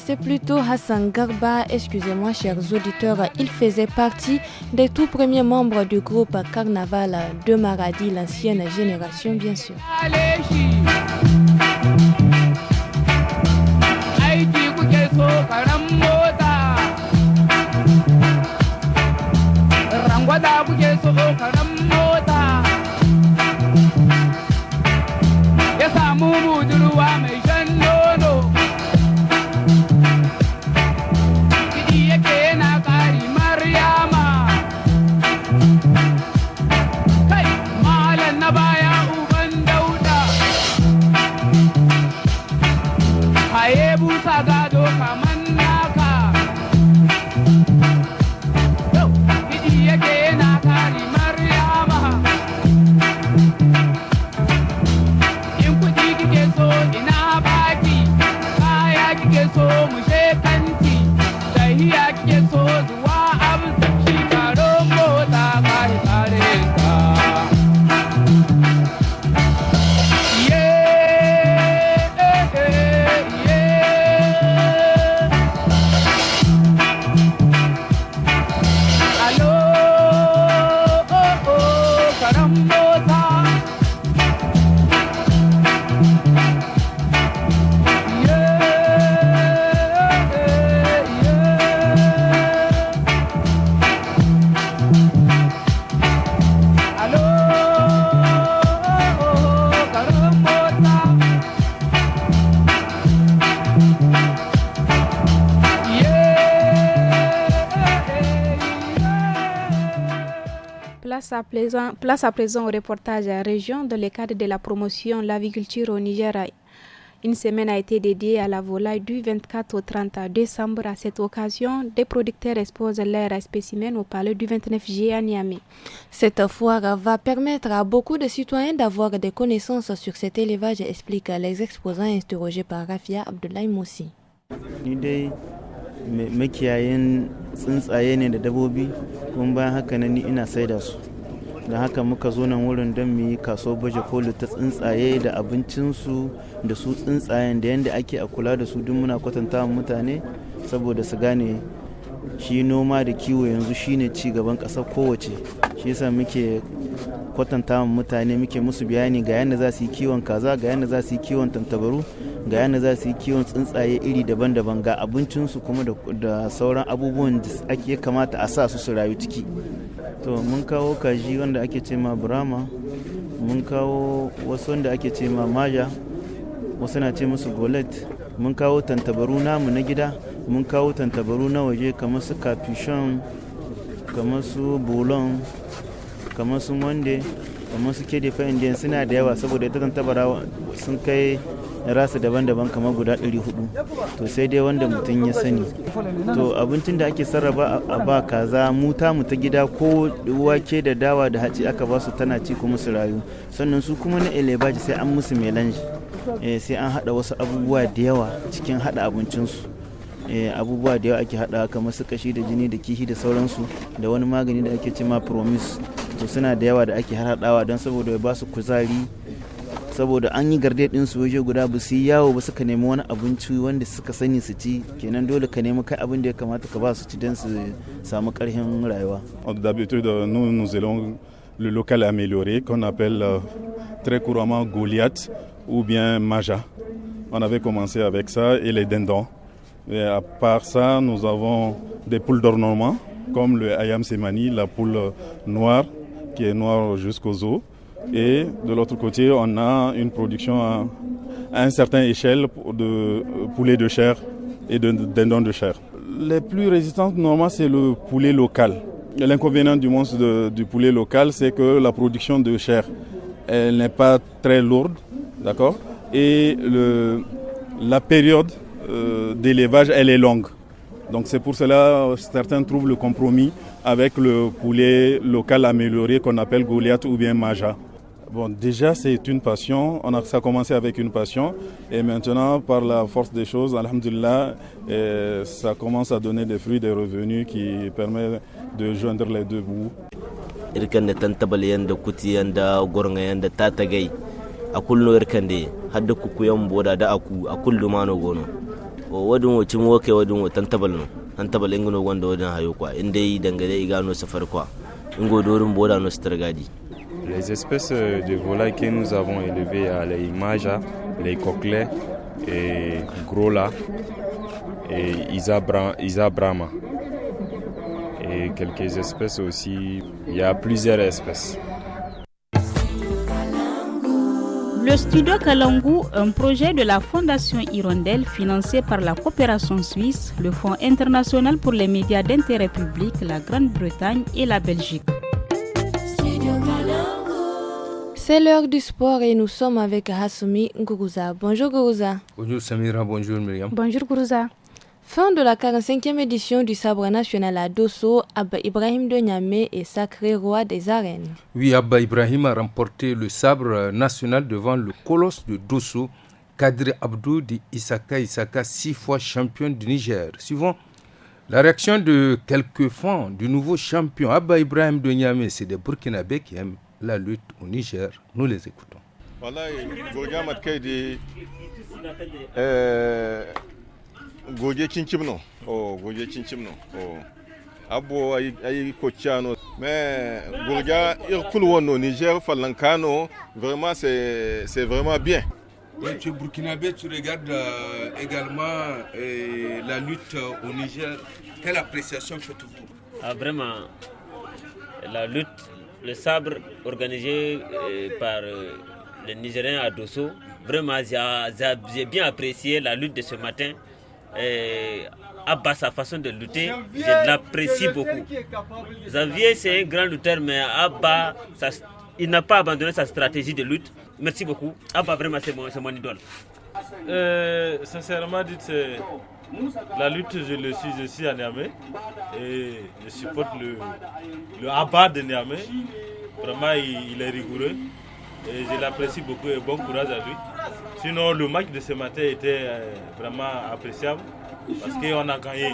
C'est plutôt Hassan Garba, excusez-moi chers auditeurs, il faisait partie des tout premiers membres du groupe Carnaval de Maradi, l'ancienne génération bien sûr. Place à présent au reportage région dans le cadre de la promotion de l'aviculture au Niger. Une semaine a été dédiée à la volaille du 24 au 30 décembre. À cette occasion, des producteurs exposent leurs spécimens au palais du 29 juillet à Niamey. Cette foire va permettre à beaucoup de citoyens d'avoir des connaissances sur cet élevage, expliquent les exposants interrogés par Rafia Abdoulaye Moussi. Ni dai makiyayin tsuntsaye ne da dabobi kuma bayan haka ni ina saida su. Da haka muka zo nan wurin don mu yi kaso baje koli ta tsuntsaye da abincinsu da su tsuntsayen da yadda ake a kula da su duk muna kwatanta wa mutane saboda su gane shi noma da kiwo yanzu shine ci gaban ƙasar kowace. Shi yasa muke kwatanta wa mutane muke musu bayani ga yadda za su yi kiwon kaza, ga yadda za su yi kiwon tantabaru, ga yadda za su yi kiwon tsuntsaye iri daban-daban, ga abincinsu kuma da sauran abubuwan da ake kamata a sa su rayu ciki. To mun kawo kaji wanda ake ce ma Brahma, mun kawo wasu wanda ake ce ma Maja, wasu na ce musu Golet, mun kawo tantabaru namu na gida, mun kawo tantabaru na waje kamar su Capuchon, kamar su Bolon, kamar su Monde, kamar su Kedefa Indian, suna da yawa saboda ita tantabara sun kai rasa daban-daban kamar guda 400, to sai dai wanda mutum ya sani. To abincin da ake sarrafa a ba kaza mu ta gida ko wake da dawa da hatsi aka ba su tana ci kuma su rayu, sannan su kuma na elebaji sai an musu melange, sai an hada wasu abubuwa da yawa cikin hada abincinsu. Abubuwa da yawa ake hada kamar su kashi da jini da kihi da sauransu, da wani magani da ake cema promise, to suna da yawa da ake hadawa don saboda ya ba su kuzari, saboda an yi garde din su waje guda ba su yi yawo ba suka nemi wani abinci wanda suka sani su ci, kenan dole ka nemi kai abin da ya kamata ka ba su ci don su samu karfin rayuwa. D'habitude nous allons le local amélioré qu'on appelle très couramment Goliath ou bien Maja. On avait commencé avec ça et les dindons. Et à part ça, nous avons des poules d'ornement comme le Ayam Semani, la poule noire qui est noire jusqu'aux os. Et de l'autre côté, on a une production à une certaine échelle de poulet de chair et de dindons de chair. Les plus résistantes, normalement, c'est le poulet local. L'inconvénient du monstre du poulet local, c'est que la production de chair, elle n'est pas très lourde, d'accord ? Et la période d'élevage, elle est longue. Donc c'est pour cela que certains trouvent le compromis avec le poulet local amélioré qu'on appelle Goliath ou bien Maja. Bon, déjà c'est une passion, ça a commencé avec une passion et maintenant par la force des choses, alhamdulillah, ça commence à donner des fruits, des revenus qui permettent de joindre les deux bouts. Irkan da tantabal yanda kuti yanda gornga yanda tatagai a kullu irkan de hadda kukuyan boda da aku a kullu mano gono o wadun wocin woke wadun wo tantabal ingino gonda wadun hayo kwa indai dangane igano safar kwa ingo dorin boda no stargadi. Les espèces de volailles que nous avons élevées, il y a les Maja, les coquelets, et Grola, et Isa Brahma. Et quelques espèces aussi, il y a plusieurs espèces. Le studio Kalangu, un projet de la Fondation Hirondelle financé par la coopération suisse, le Fonds international pour les médias d'intérêt public, la Grande-Bretagne et la Belgique. C'est l'heure du sport et nous sommes avec Hassoumi Gourouza. Bonjour Gourouza. Bonjour Samira, bonjour Myriam. Bonjour Gourouza. Fin de la 45e édition du sabre national à Dosso, Abba Ibrahim de Niamey est sacré roi des arènes. Oui, Abba Ibrahim a remporté le sabre national devant le colosse de Dosso, Kadri Abdou de Isaka, 6 fois champion du Niger. Suivant la réaction de quelques fans du nouveau champion Abba Ibrahim de Niamey, c'est des Burkinabés qui aiment la lutte au Niger. Nous les écoutons. Goje cincimno goje cincimno abo ay kociano mais goja irkul wono Niger falankano vraiment c'est vraiment bien. Et tu es burkinabé, tu regardes également la lutte au Niger. Quelle appréciation faites-vous? Vraiment, la lutte, le sabre organisé par les Nigériens à Dosso, vraiment j'ai bien apprécié la lutte de ce matin. Abba, sa façon de lutter, je l'apprécie beaucoup. Xavier, c'est un grand lutteur, mais Abba, il n'a pas abandonné sa stratégie de lutte. Merci beaucoup. Abba, vraiment, c'est mon idole. Sincèrement dit, la lutte, je suis à Niamey et je supporte le Abba de Niamey. Vraiment, il est rigoureux et je l'apprécie beaucoup et bon courage à lui. Sinon, le match de ce matin était vraiment appréciable parce qu'on a gagné.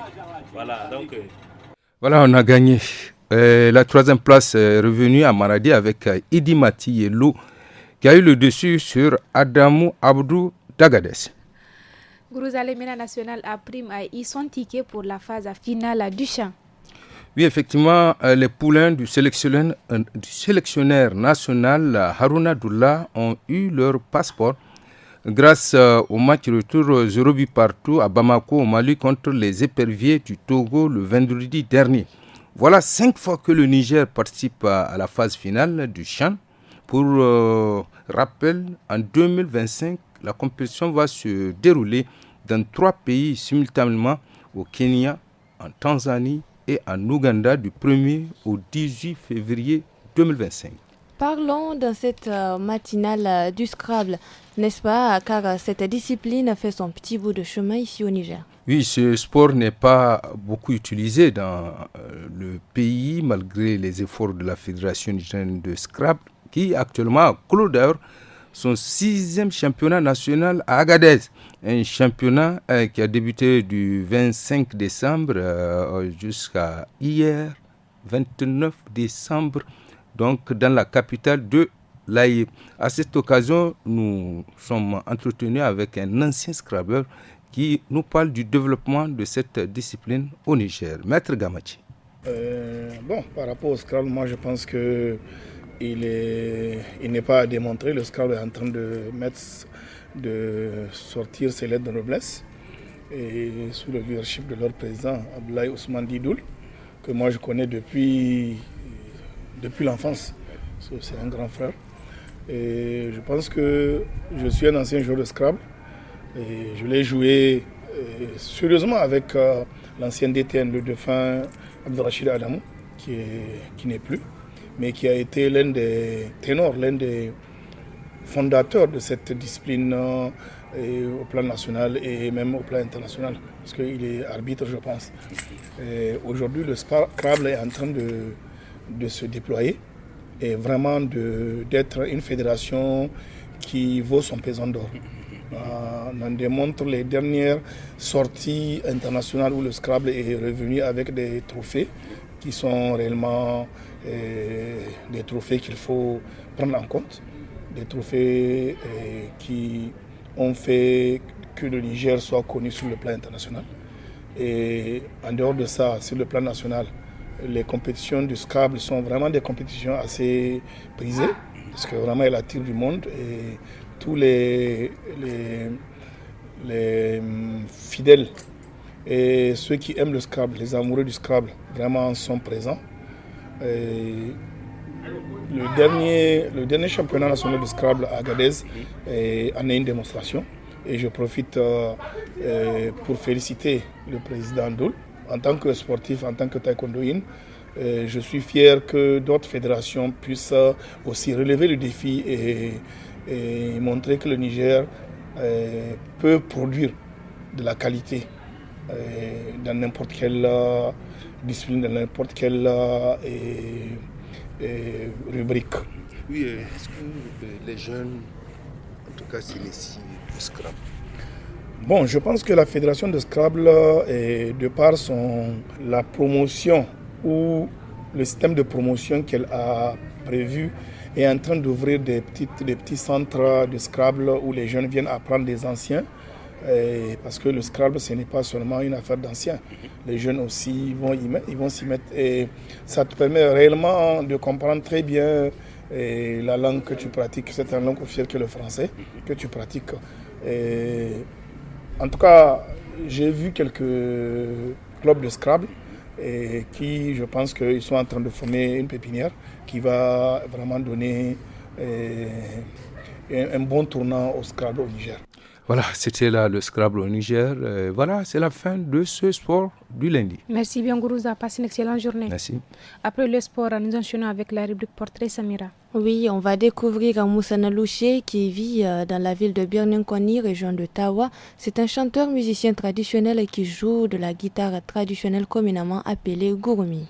Voilà, donc. Voilà, on a gagné. La troisième place est revenue à Maradi avec Idi Mati Yelou qui a eu le dessus sur Adamou Abdou d'Agadez. Gourouza Lemena National a pris son ticket pour la phase finale du champ. Oui, effectivement, les poulains du sélectionneur national Haruna Doula ont eu leur passeport grâce au match retour 0 but partout à Bamako au Mali contre les éperviers du Togo le vendredi dernier. Voilà 5 fois que le Niger participe à la phase finale du CHAN. Pour rappel, en 2025, la compétition va se dérouler dans 3 pays simultanément, au Kenya, en Tanzanie et en Ouganda du 1er au 18 février 2025. Parlons dans cette matinale du Scrabble, n'est-ce pas, car cette discipline fait son petit bout de chemin ici au Niger. Oui, ce sport n'est pas beaucoup utilisé dans le pays malgré les efforts de la Fédération nigérienne de Scrabble qui actuellement clôt d'ailleurs son 6e championnat national à Agadez. Un championnat qui a débuté du 25 décembre jusqu'à hier, 29 décembre, donc dans la capitale de l'Aïe. À cette occasion, nous sommes entretenus avec un ancien scrabbleur qui nous parle du développement de cette discipline au Niger. Maître Gamachi. Par rapport au Scrabble, moi je pense que il n'est pas à démontrer. Le Scrabble est en train de sortir ses lettres de noblesse et sous le leadership de leur président Abdoulaye Ousmane Didoul, que moi je connais depuis l'enfance. C'est un grand frère. Et je pense que je suis un ancien joueur de Scrabble et je l'ai joué sérieusement avec l'ancien DTN, le défunt Abdelrachid Adamou, qui n'est plus, mais qui a été l'un des ténors, l'un des fondateurs de cette discipline au plan national et même au plan international, parce qu'il est arbitre, je pense. Aujourd'hui, le Scrabble est en train de se déployer et vraiment d'être une fédération qui vaut son pesant d'or. On en démontre les dernières sorties internationales où le Scrabble est revenu avec des trophées qui sont réellement des trophées qu'il faut prendre en compte, des trophées qui ont fait que le Niger soit connu sur le plan international. Et en dehors de ça, sur le plan national, les compétitions du Scrabble sont vraiment des compétitions assez prisées, parce que vraiment elle attire du monde et tous les fidèles et ceux qui aiment le Scrabble, les amoureux du Scrabble, vraiment sont présents. Et le dernier championnat national de Scrabble à Agadez en est une démonstration. Et je profite pour féliciter le président Doul. En tant que sportif, en tant que taekwondoïne, je suis fier que d'autres fédérations puissent aussi relever le défi et montrer que le Niger peut produire de la qualité dans n'importe quelle discipline, dans n'importe quelle rubrique. Oui, est-ce que les jeunes, en tout cas, s'initient au Scrabble? Bon, je pense que la fédération de Scrabble, de par la promotion ou le système de promotion qu'elle a prévu, est en train d'ouvrir des petits centres de Scrabble où les jeunes viennent apprendre des anciens. Parce que le Scrabble, ce n'est pas seulement une affaire d'anciens. Les jeunes aussi ils vont s'y mettre. Et ça te permet réellement de comprendre très bien la langue que tu pratiques. C'est une langue officielle que le français que tu pratiques. En tout cas, j'ai vu quelques clubs de Scrabble qui, je pense qu'ils sont en train de former une pépinière qui va vraiment donner un bon tournant au Scrabble au Niger. Voilà, c'était là le Scrabble au Niger. Voilà, c'est la fin de ce sport du lundi. Merci bien, Gourouza. Passe une excellente journée. Merci. Après le sport, nous enchaînons avec la rubrique Portrait Samira. Oui, on va découvrir Moussa Nalouché qui vit dans la ville de Birninkoni, région de Tawa. C'est un chanteur musicien traditionnel qui joue de la guitare traditionnelle communément appelée gouroumi.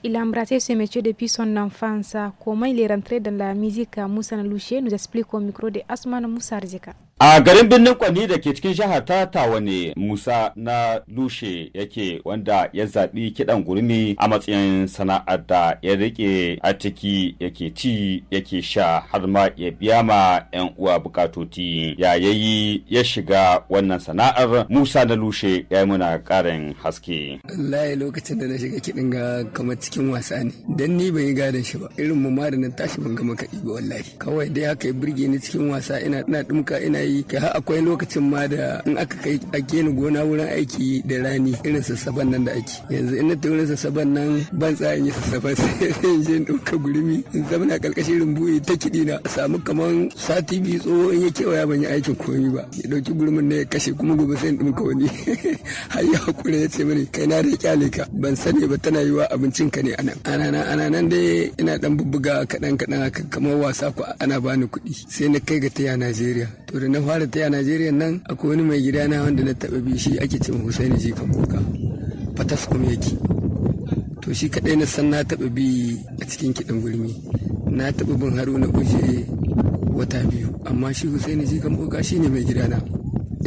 Il a embrassé ce métier depuis son enfance. Comment il est rentré dans la musique, Moussa Nalouché nous explique au micro de Asman Moussa Arzika. A garin birnin Kwani da ke cikin jihar ta Tawa ne Musa na Lushe yake wanda ya zaɓi kiɗan gurmi a matsayin sana'ar da ya rike a ciki yake ci yake sha har ma ya biya ma 'yan uwa bukatoti. Yayi ya shiga wannan sana'ar Musa na Lushe ya yi muna ƙarin haske. Wallahi lokacin da na shiga kiɗin ga kamar cikin wasa ne dan ni ban yi gadon shi ba irin mu ma da na tashi ban gama kaɗi ba wallahi kawai dai haka ya burge ni cikin wasa ina dumka ina yi kai har akwai lokacin ma da in aka kai ake ni gona wurin aiki da rani irin sassaban nan da ake yanzu in na ta wurin sassaban nan ban tsayin yi sassaban sai in je in ɗauka gurmi in zama na ƙarƙashin rumbuyi ta kiɗi na samu kaman sati biyu tsoho in ya kewaya ban yi aikin komi ba ya ɗauki gurmin na ya kashe kuma gobe sai in ɗumka wani har ya hakura ya ce mani kai na da kyale ka ban sani ba tana yiwa abincin ka ne ana nan dai ina dan bubbuga kaɗan haka kamar wasa ko ana bani kuɗi sai na kai ga taya Najeriya to da na fara taya Najeriya nan akwai wani mai gida na wanda na taɓa bi shi ake cewa Husaini Jikan Boka Fataskum yake to shi kaɗai na san na taɓa bi a cikin kiɗan gurmi na taɓa bin Haruna Uje wata biyu amma shi Husaini Jikan Boka shine mai gida na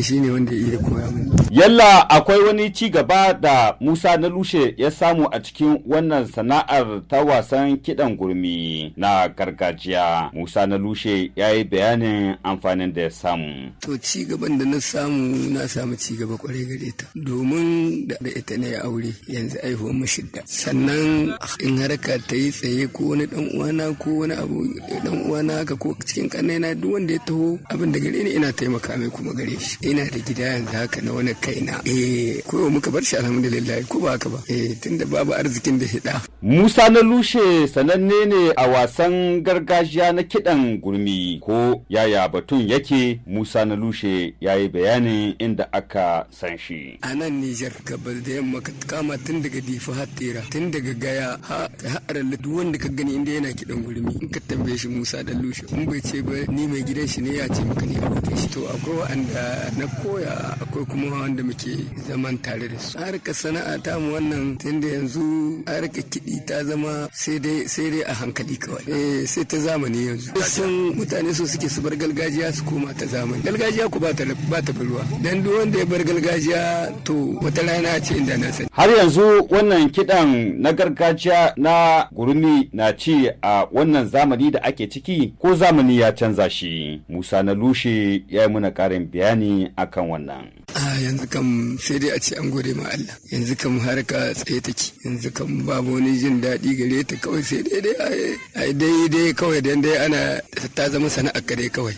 shi ne wanda ya iya koya mini. Yalla akwai wani ci gaba da Musa na Lushe ya samu a cikin wannan sana'ar ta wasan kiɗan gurmi na gargajiya. Musa na Lushe ya yi bayanin amfanin da ya samu. To ci gaban da na samu ci gaba kwarai gare ta domin da ita ne ya aure yanzu aihuwar mu shidda. Sannan in haraka ta yi tsaye ko wani dan uwana ko wani abu dan uwana haka ko cikin kannaina duk wanda ya taho abin da gare ni ina taimaka mai kuma gare shi. Ina da gida yanzu haka na wani kaina ko muka bar shi alhamdulillah ko ba haka ba tunda babu arzikin da hida. Musa na Lushe sananne ne a wasan gargajiya na kiɗan gurmi ko yaya batun yake. Musa na Lushe ya yi bayanin inda aka san shi. A nan Nijar gabar da yamma ka kama tun daga Difa har Tera tun daga Gaya har duk wanda ka gani inda yana kiɗan gurmi in ka tambaye shi Musa da Lushe in bai ce ba ni mai gidan shi ne ya ce maka ne abokin shi. To akwai wanda na koya akwai kuma wanda muke zaman tare da su. Harkar sana'a ta mu wannan tunda yanzu harkar kiɗi ta zama sai dai a hankali kawai sai ta zamani yanzu. Sun mutane so suke su bar gargajiya su koma ta zamani. Gargajiya ku ba ta barwa dan duk wanda ya bar gargajiya to wata rana ce inda na sani. Har yanzu wannan kiɗan na gargajiya na gurmi na ci a wannan zamani da ake ciki ko zamani ya canza shi. Musa na Lushe ya yi muna ƙarin bayani akan wannan. Yanzu kam sai dai a ce an gode ma Allah yanzu kam harka tsaye take yanzu kam babu wani jin daɗi gare ta kawai sai dai kawai dan dai ana ta zama sana'ar ka dai kawai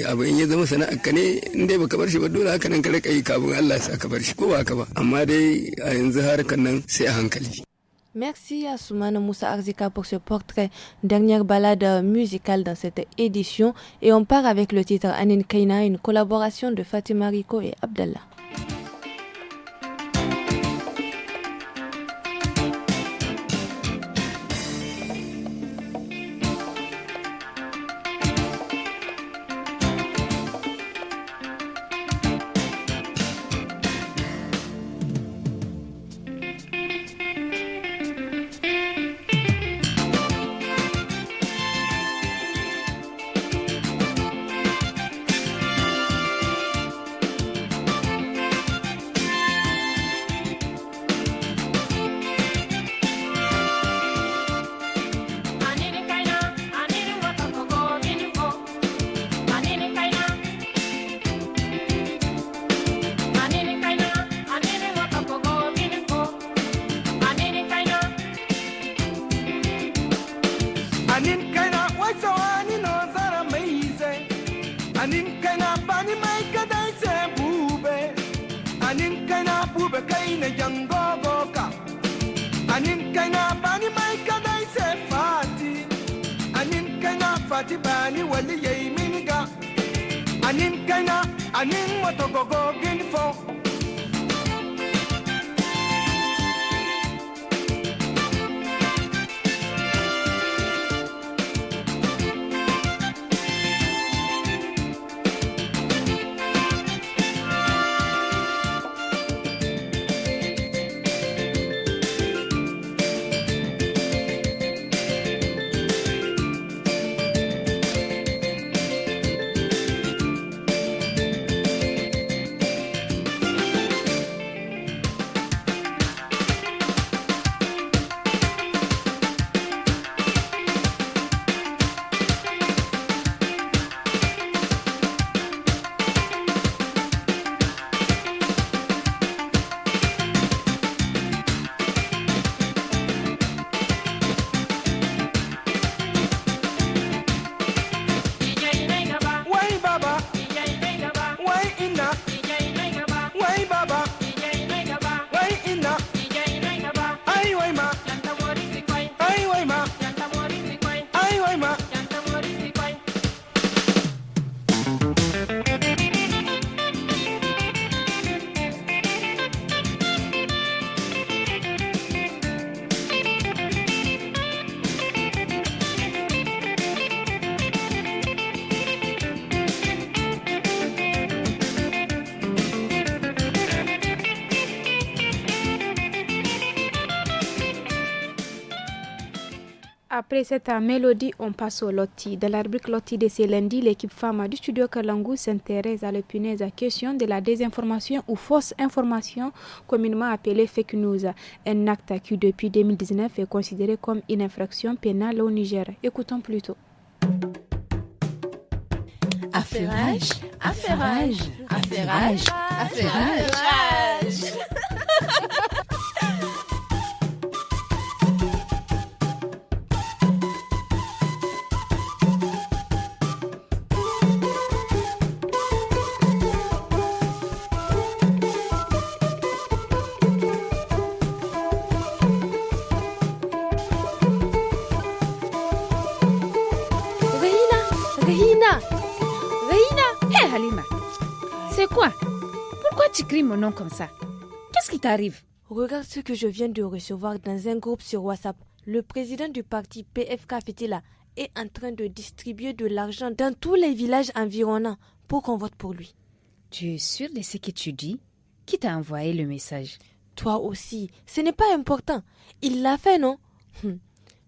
abu in ya zama sana'ar ka ne in dai baka bar shi ba dole haka nan ka rika yi kafin Allah sa ka bar shi ko ba haka ba amma dai a yanzu harkan nan sai a hankali. Merci à Soumana Moussa Arzika pour ce portrait. Dernière balade musicale dans cette édition. Et on part avec le titre Anin Kaina, une collaboration de Fatima Rico et Abdallah. anin kaina anin motogogo ginfo Après cette mélodie, on passe au loti. Dans la rubrique loti de ce lundi, l'équipe femme du studio Kalangu s'intéresse à l'épineuse question de la désinformation ou fausse information, communément appelée fake news. Un acte qui, depuis 2019, est considéré comme une infraction pénale au Niger. Écoutons plutôt. Affairage, affairage, affairage, affairage. C'est quoi? Pourquoi tu cries mon nom comme ça? Qu'est-ce qui t'arrive? Regarde ce que je viens de recevoir dans un groupe sur WhatsApp. Le président du parti PFK Fetila est en train de distribuer de l'argent dans tous les villages environnants pour qu'on vote pour lui. Tu es sûr de ce que tu dis? Qui t'a envoyé le message? Toi aussi, ce n'est pas important. Il l'a fait, non?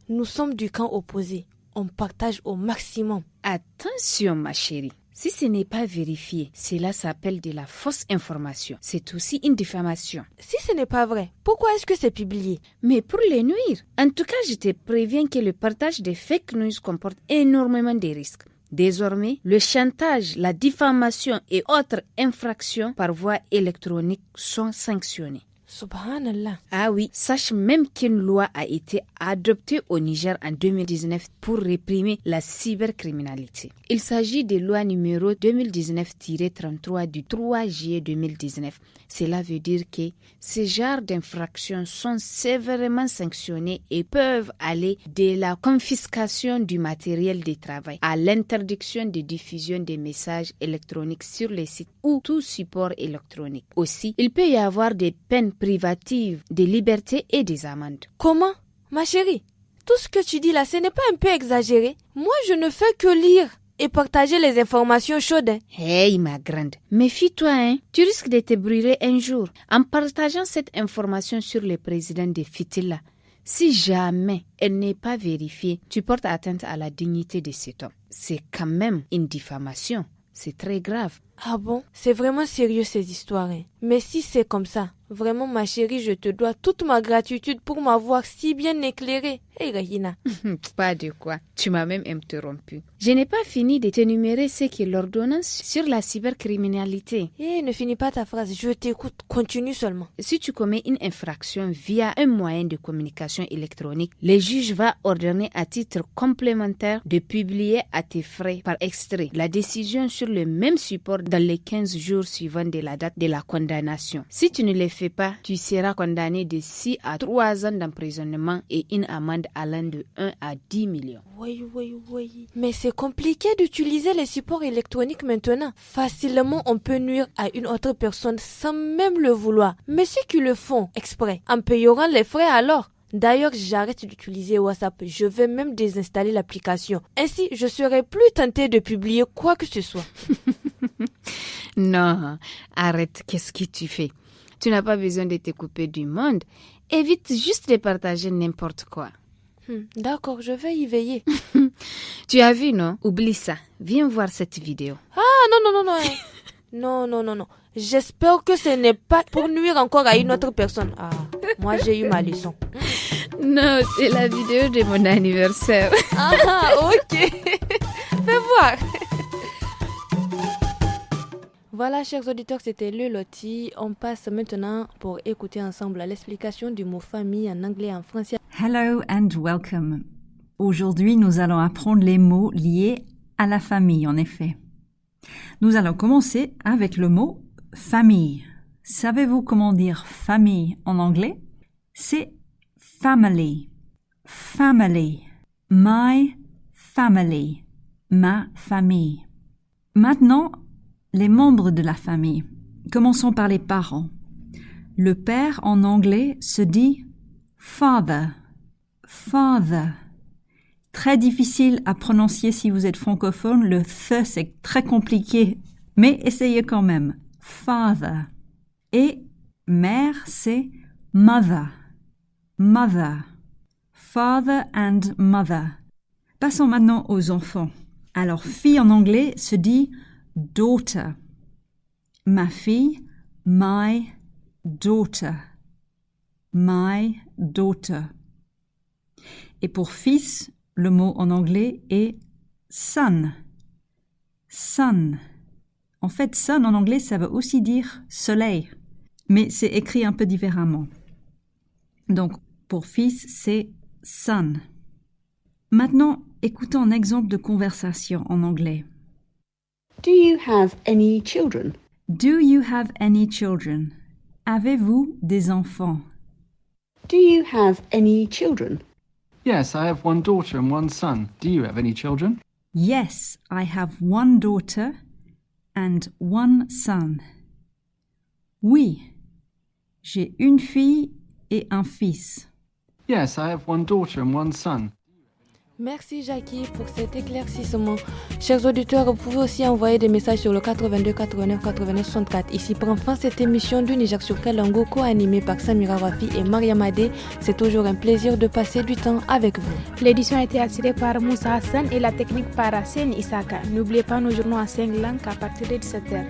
Nous sommes du camp opposé. On partage au maximum. Attention, ma chérie. Si ce n'est pas vérifié, cela s'appelle de la fausse information. C'est aussi une diffamation. Si ce n'est pas vrai, pourquoi est-ce que c'est publié? Mais pour les nuire. En tout cas, je te préviens que le partage des fake news comporte énormément de risques. Désormais, le chantage, la diffamation et autres infractions par voie électronique sont sanctionnées. Subhanallah. Ah oui, sache même qu'une loi a été adoptée au Niger en 2019 pour réprimer la cybercriminalité. Il s'agit de loi numéro 2019-33 du 3 juillet 2019. Cela veut dire que ces genres d'infractions sont sévèrement sanctionnées et peuvent aller de la confiscation du matériel de travail à l'interdiction de diffusion des messages électroniques sur les sites ou tout support électronique. Aussi, il peut y avoir des peines privatives de liberté et des amendes. Comment? Ma chérie, tout ce que tu dis là, ce n'est pas un peu exagéré? Moi, je ne fais que lire et partager les informations chaudes. Hey, ma grande, méfie-toi, hein. Tu risques de te brûler un jour en partageant cette information sur le président de Fitila. Si jamais elle n'est pas vérifiée, tu portes atteinte à la dignité de cet homme. C'est quand même une diffamation. C'est très grave. Ah bon? C'est vraiment sérieux ces histoires, hein? Mais si c'est comme ça, vraiment ma chérie, je te dois toute ma gratitude pour m'avoir si bien éclairée. Hey Rahina. Pas de quoi. Tu m'as même interrompu. Je n'ai pas fini de t'énumérer ce qu'est l'ordonnance sur la cybercriminalité. Ne finis pas ta phrase, je t'écoute. Continue seulement. Si tu commets une infraction via un moyen de communication électronique, le juge va ordonner à titre complémentaire de publier à tes frais par extrait la décision sur le même support dans les 15 jours suivants de la date de la condamnation. Si tu ne le fais fais pas, tu seras condamné de 6 à 3 ans d'emprisonnement et une amende allant de 1 à 10 millions. Oui. Mais c'est compliqué d'utiliser les supports électroniques maintenant. Facilement, on peut nuire à une autre personne sans même le vouloir. Mais ceux qui le font exprès, en payant les frais alors. D'ailleurs, j'arrête d'utiliser WhatsApp. Je vais même désinstaller l'application. Ainsi, je serai plus tentée de publier quoi que ce soit. Non, arrête, qu'est-ce que tu fais? Tu n'as pas besoin de te couper du monde. Évite juste de partager n'importe quoi. D'accord, je vais y veiller. Tu as vu, non? Oublie ça. Viens voir cette vidéo. Ah, non. J'espère que ce n'est pas pour nuire encore à une autre personne. Ah, moi j'ai eu ma leçon. Non, c'est la vidéo de mon anniversaire. Ah, ok. Fais voir. Voilà, chers auditeurs, c'était le loti. On passe maintenant pour écouter ensemble l'explication du mot famille en anglais et en français. Hello and welcome. Aujourd'hui, nous allons apprendre les mots liés à la famille, en effet. Nous allons commencer avec le mot famille. Savez-vous comment dire famille en anglais? C'est family. Family. My family. Ma famille. Maintenant, les membres de la famille. Commençons par les parents. Le père en anglais se dit father. Father. Très difficile à prononcer si vous êtes francophone. Le th, c'est très compliqué, mais essayez quand même. Father. Et mère, c'est mother. Mother. Father and mother. Passons maintenant aux enfants. Alors, fille en anglais se dit daughter. Ma fille, my daughter. My daughter. Et pour fils, le mot en anglais est son. Son. En fait, son en anglais, ça veut aussi dire soleil, mais c'est écrit un peu différemment. Donc, pour fils, c'est son. Maintenant, écoutons un exemple de conversation en anglais. Do you have any children? Do you have any children? Avez-vous des enfants? Do you have any children? Yes, I have one daughter and one son. Do you have any children? Yes, I have one daughter and one son. Oui, j'ai une fille et un fils. Yes, I have one daughter and one son. Merci Jackie pour cet éclaircissement. Chers auditeurs, vous pouvez aussi envoyer des messages sur le 82 89 89 64. Ici prend fin cette émission du Niger sur Kalango, co-animée par Samira Wafi et Mariam Adé. C'est toujours un plaisir de passer du temps avec vous. L'édition a été assurée par Moussa Hassan et la technique par Sen Isaka. N'oubliez pas nos journaux en 5 langues à partir de 17h.